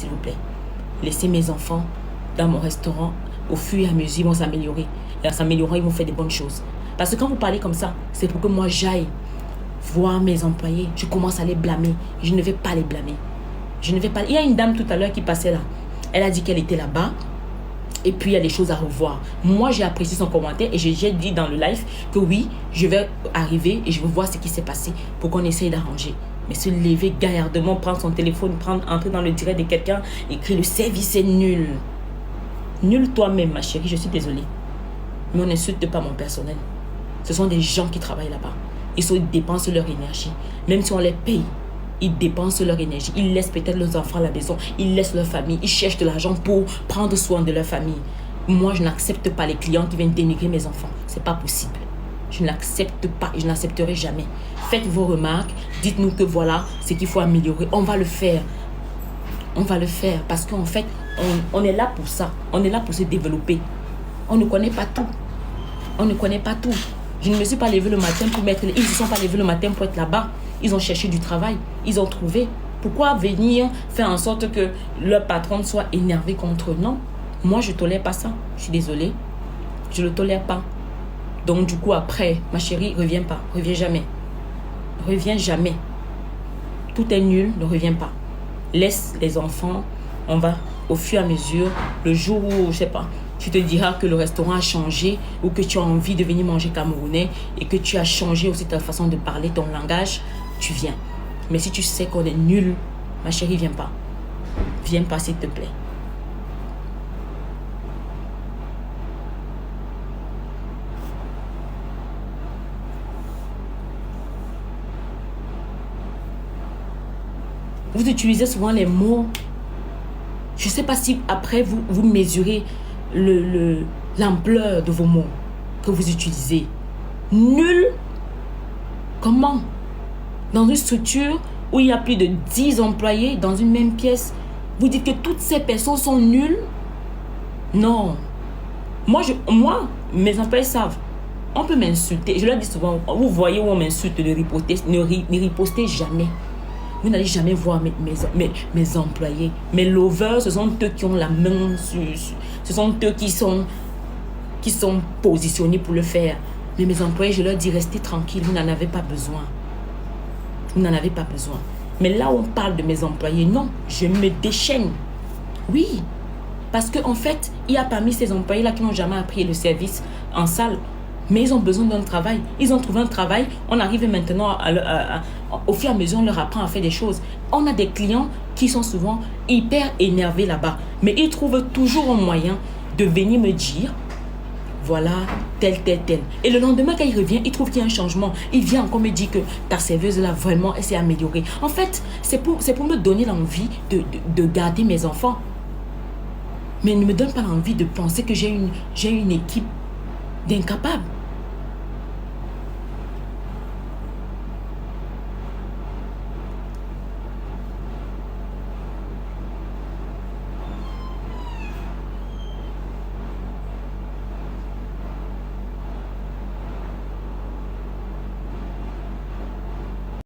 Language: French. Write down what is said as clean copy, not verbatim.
s'il vous plaît. Laissez mes enfants dans mon restaurant. Au fur et à mesure, ils vont s'améliorer. Et en s'améliorant, ils vont faire des bonnes choses. Parce que quand vous parlez comme ça, c'est pour que moi j'aille voir mes employés. Je commence à les blâmer. Je ne vais pas les blâmer. Je ne vais pas... Il y a une dame tout à l'heure qui passait là. Elle a dit qu'elle était là-bas. Et puis, il y a des choses à revoir. Moi, j'ai apprécié son commentaire et j'ai dit dans le live que oui, je vais arriver et je vais voir ce qui s'est passé pour qu'on essaye d'arranger. Mais se lever gaillardement, prendre son téléphone, entrer dans le direct de quelqu'un, écrire le service est nul. Nul toi-même, ma chérie, je suis désolée. Mais on n'insulte pas mon personnel. Ce sont des gens qui travaillent là-bas. Ils dépensent leur énergie. Même si on les paye, ils dépensent leur énergie. Ils laissent peut-être leurs enfants à la maison. Ils laissent leur famille. Ils cherchent de l'argent pour prendre soin de leur famille. Moi, je n'accepte pas les clients qui viennent dénigrer mes enfants. C'est pas possible. Je n'accepte pas et je n'accepterai jamais. Faites vos remarques. Dites-nous que voilà ce qu'il faut améliorer. On va le faire. On va le faire parce qu'en fait, on est là pour ça. On est là pour se développer. On ne connaît pas tout. On ne connaît pas tout. Je ne me suis pas levée le matin pour mettre... Ils ne se sont pas levés le matin pour être là-bas. Ils ont cherché du travail. Ils ont trouvé. Pourquoi venir faire en sorte que leur patron soit énervé contre eux? Non. Moi, je ne tolère pas ça. Je suis désolée. Je ne le tolère pas. Donc, du coup, après, ma chérie, reviens pas. Reviens jamais. Reviens jamais. Tout est nul. Ne reviens pas. Laisse les enfants. On va au fur et à mesure. Le jour où, je ne sais pas, tu te diras que le restaurant a changé ou que tu as envie de venir manger camerounais et que tu as changé aussi ta façon de parler, ton langage, tu viens. Mais si tu sais qu'on est nul, ma chérie, viens pas. Viens pas, s'il te plaît. Vous utilisez souvent les mots. Je ne sais pas si après vous mesurez l'ampleur de vos mots que vous utilisez. Nul. Comment? Dans une structure où il y a plus de 10 employés dans une même pièce, vous dites que toutes ces personnes sont nulles? Non. Moi, mes employés savent. On peut m'insulter. Je leur dis souvent, vous voyez où on m'insulte, ne ripostez jamais. Vous n'allez jamais voir mes employés. Mes lovers, ce sont eux qui ont la main sur... Ce sont eux qui sont positionnés pour le faire. Mais mes employés, je leur dis, restez tranquilles, vous n'en avez pas besoin. Vous n'en avez pas besoin. Mais là où on parle de mes employés, non, je me déchaîne. Oui, parce qu'en fait, il y a parmi ces employés-là qui n'ont jamais appris le service en salle. Mais ils ont besoin d'un travail. Ils ont trouvé un travail. On arrive maintenant, au fur et à mesure, on leur apprend à faire des choses. On a des clients qui sont souvent hyper énervés là-bas. Mais ils trouvent toujours un moyen de venir me dire, voilà, tel. Et le lendemain, quand il revient, il trouve qu'il y a un changement. Il vient encore me dire que ta serveuse là, vraiment, elle s'est améliorée. En fait, c'est pour me donner l'envie de garder mes enfants. Mais ne me donne pas l'envie de penser que j'ai une équipe d'incapables.